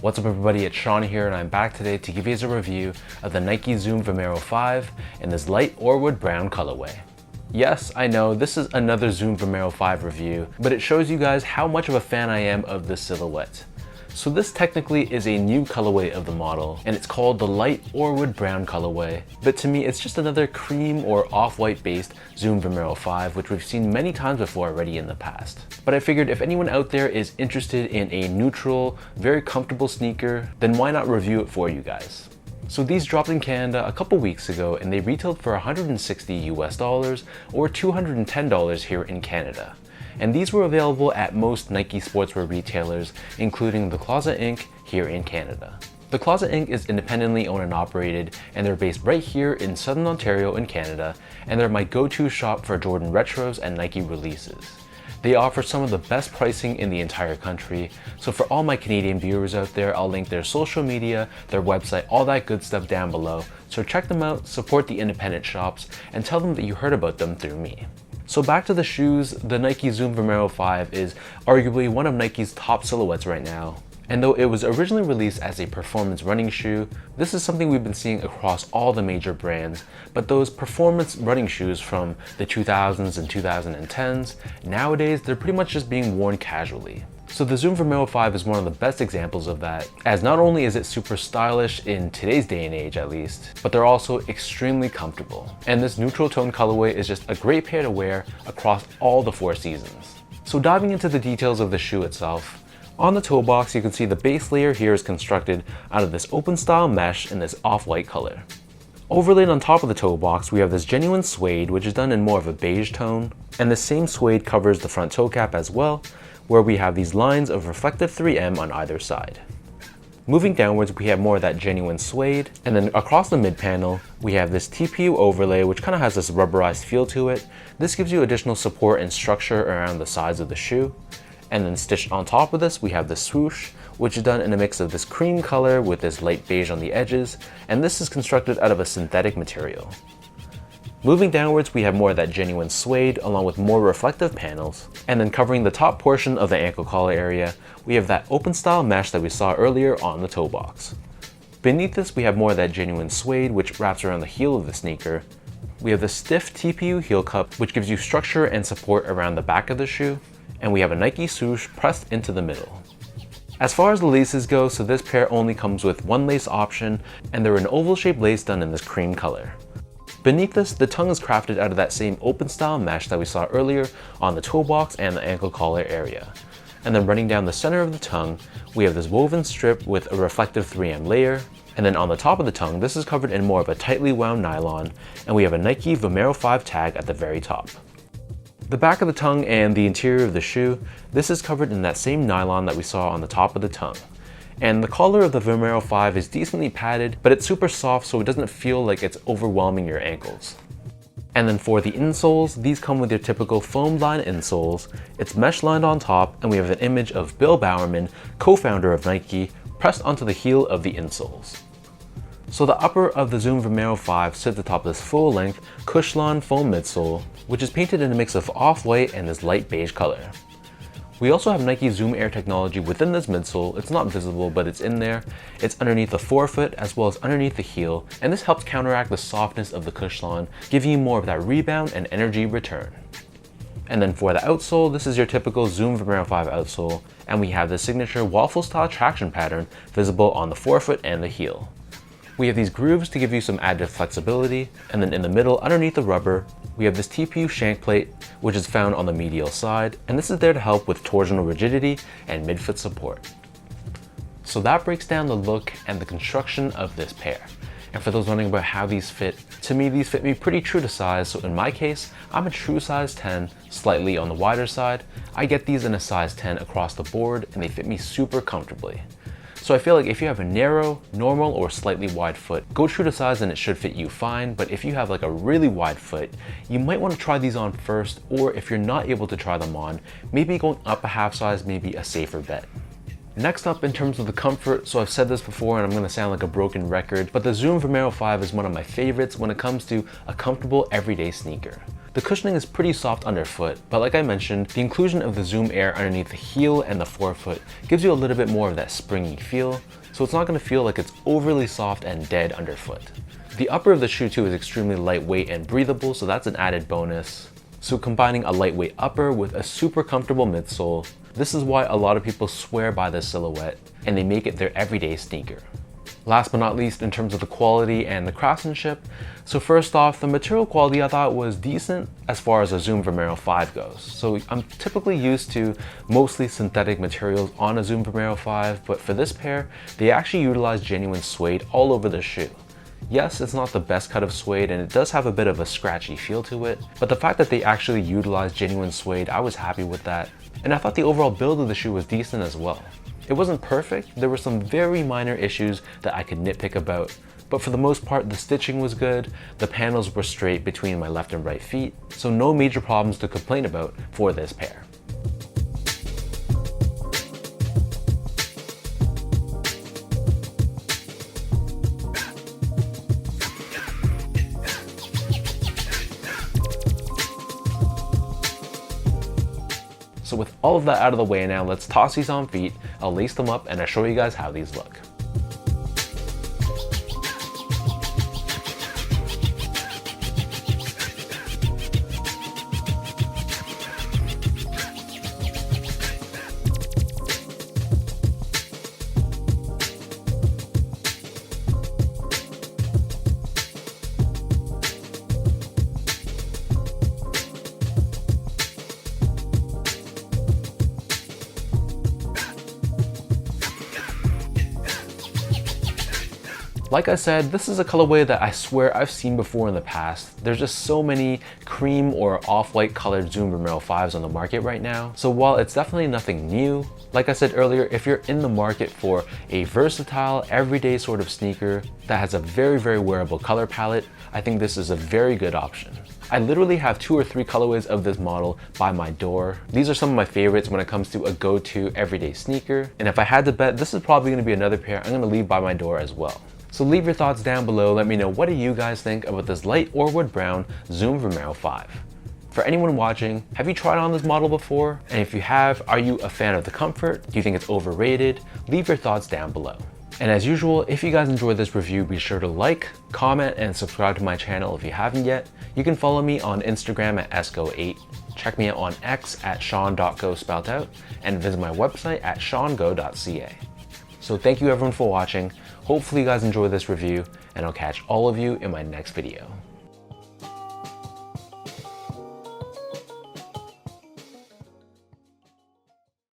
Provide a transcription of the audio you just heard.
What's up everybody, it's Sean here and I'm back today to give you a review of the Nike Zoom Vomero 5 in this light Orewood brown colorway. Yes, I know, this is another Zoom Vomero 5 review, but it shows you guys how much of a fan I am of this silhouette. So this technically is a new colorway of the model, and it's called the light Orewood brown colorway. But to me, it's just another cream or off-white based Zoom Vomero 5, which we've seen many times before already in the past. But I figured if anyone out there is interested in a neutral, very comfortable sneaker, then why not review it for you guys? So these dropped in Canada a couple weeks ago and they retailed for $160 US or $210 here in Canada. And these were available at most Nike sportswear retailers, including The Closet Inc. here in Canada. The Closet Inc. is independently owned and operated, and they're based right here in Southern Ontario in Canada, and they're my go-to shop for Jordan retros and Nike releases. They offer some of the best pricing in the entire country, so for all my Canadian viewers out there, I'll link their social media, their website, all that good stuff down below. So check them out, support the independent shops, and tell them that you heard about them through me. So back to the shoes, the Nike Zoom Vomero 5 is arguably one of Nike's top silhouettes right now. And though it was originally released as a performance running shoe, this is something we've been seeing across all the major brands, but those performance running shoes from the 2000s and 2010s, nowadays they're pretty much just being worn casually. So the Zoom Vomero 5 is one of the best examples of that, as not only is it super stylish in today's day and age at least, but they're also extremely comfortable. And this neutral tone colorway is just a great pair to wear across all the 4 seasons. So diving into the details of the shoe itself, on the toe box you can see the base layer here is constructed out of this open style mesh in this off-white color. Overlaid on top of the toe box we have this genuine suede, which is done in more of a beige tone, and the same suede covers the front toe cap as well, where we have these lines of reflective 3M on either side. Moving downwards we have more of that genuine suede, and then across the mid panel we have this TPU overlay, which kind of has this rubberized feel to it. This gives you additional support and structure around the sides of the shoe. And then stitched on top of this we have the swoosh, which is done in a mix of this cream color with this light beige on the edges, and this is constructed out of a synthetic material. Moving downwards we have more of that genuine suede along with more reflective panels, and then covering the top portion of the ankle collar area we have that open style mesh that we saw earlier on the toe box. Beneath this we have more of that genuine suede, which wraps around the heel of the sneaker. We have the stiff TPU heel cup, which gives you structure and support around the back of the shoe, and we have a Nike swoosh pressed into the middle. As far as the laces go, so this pair only comes with one lace option, and they're an oval shaped lace done in this cream color. Beneath this, the tongue is crafted out of that same open style mesh that we saw earlier on the toe box and the ankle collar area. And then running down the center of the tongue, we have this woven strip with a reflective 3M layer. And then on the top of the tongue, this is covered in more of a tightly wound nylon, and we have a Nike Vomero 5 tag at the very top. The back of the tongue and the interior of the shoe, this is covered in that same nylon that we saw on the top of the tongue. And the collar of the Vomero 5 is decently padded, but it's super soft so it doesn't feel like it's overwhelming your ankles. And then for the insoles, these come with your typical foam lined insoles. It's mesh lined on top, and we have an image of Bill Bowerman, co-founder of Nike, pressed onto the heel of the insoles. So the upper of the Zoom Vomero 5 sits atop this full-length Cushlon foam midsole, which is painted in a mix of off-white and this light beige color. We also have Nike Zoom Air technology within this midsole. It's not visible, but it's in there. It's underneath the forefoot as well as underneath the heel, and this helps counteract the softness of the Cushlon, giving you more of that rebound and energy return. And then for the outsole, this is your typical Zoom Vomero 5 outsole, and we have the signature waffle style traction pattern visible on the forefoot and the heel. We have these grooves to give you some added flexibility, and then in the middle, underneath the rubber, we have this TPU shank plate, which is found on the medial side, and this is there to help with torsional rigidity and midfoot support. So that breaks down the look and the construction of this pair. And for those wondering about how these fit, to me these fit me pretty true to size, so in my case, I'm a true size 10, slightly on the wider side. I get these in a size 10 across the board, and they fit me super comfortably. So I feel like if you have a narrow, normal, or slightly wide foot, go true to size and it should fit you fine, but if you have like a really wide foot, you might want to try these on first, or if you're not able to try them on, maybe going up a half size may be a safer bet. Next up in terms of the comfort, so I've said this before and I'm gonna sound like a broken record, but the Zoom Vomero 5 is one of my favorites when it comes to a comfortable everyday sneaker. The cushioning is pretty soft underfoot, but like I mentioned, the inclusion of the Zoom Air underneath the heel and the forefoot gives you a little bit more of that springy feel, so it's not going to feel like it's overly soft and dead underfoot. The upper of the shoe too is extremely lightweight and breathable, so that's an added bonus. So combining a lightweight upper with a super comfortable midsole, this is why a lot of people swear by this silhouette and they make it their everyday sneaker. Last but not least, in terms of the quality and the craftsmanship, so first off, the material quality I thought was decent as far as a Zoom Vomero 5 goes. So I'm typically used to mostly synthetic materials on a Zoom Vomero 5, but for this pair, they actually utilize genuine suede all over the shoe. Yes, it's not the best cut of suede and it does have a bit of a scratchy feel to it, but the fact that they actually utilize genuine suede, I was happy with that. And I thought the overall build of the shoe was decent as well. It wasn't perfect, there were some very minor issues that I could nitpick about, but for the most part the stitching was good, the panels were straight between my left and right feet, so no major problems to complain about for this pair. So with all of that out of the way now, let's toss these on feet, I'll lace them up and I'll show you guys how these look. Like I said, this is a colorway that I swear I've seen before in the past. There's just so many cream or off-white colored Zoom Vomero 5s on the market right now. So while it's definitely nothing new, like I said earlier, if you're in the market for a versatile, everyday sort of sneaker that has a very, very wearable color palette, I think this is a very good option. I literally have 2 or 3 colorways of this model by my door. These are some of my favorites when it comes to a go-to everyday sneaker. And if I had to bet, this is probably gonna be another pair I'm gonna leave by my door as well. So leave your thoughts down below. Let me know, what do you guys think about this light Orewood brown Zoom Vomero 5? For anyone watching, have you tried on this model before? And if you have, are you a fan of the comfort? Do you think it's overrated? Leave your thoughts down below. And as usual, if you guys enjoyed this review, be sure to like, comment, and subscribe to my channel if you haven't yet. You can follow me on Instagram at esco8. Check me out on X at sean.go spelled out, and visit my website at seango.ca. So thank you everyone for watching. Hopefully you guys enjoyed this review, and I'll catch all of you in my next video.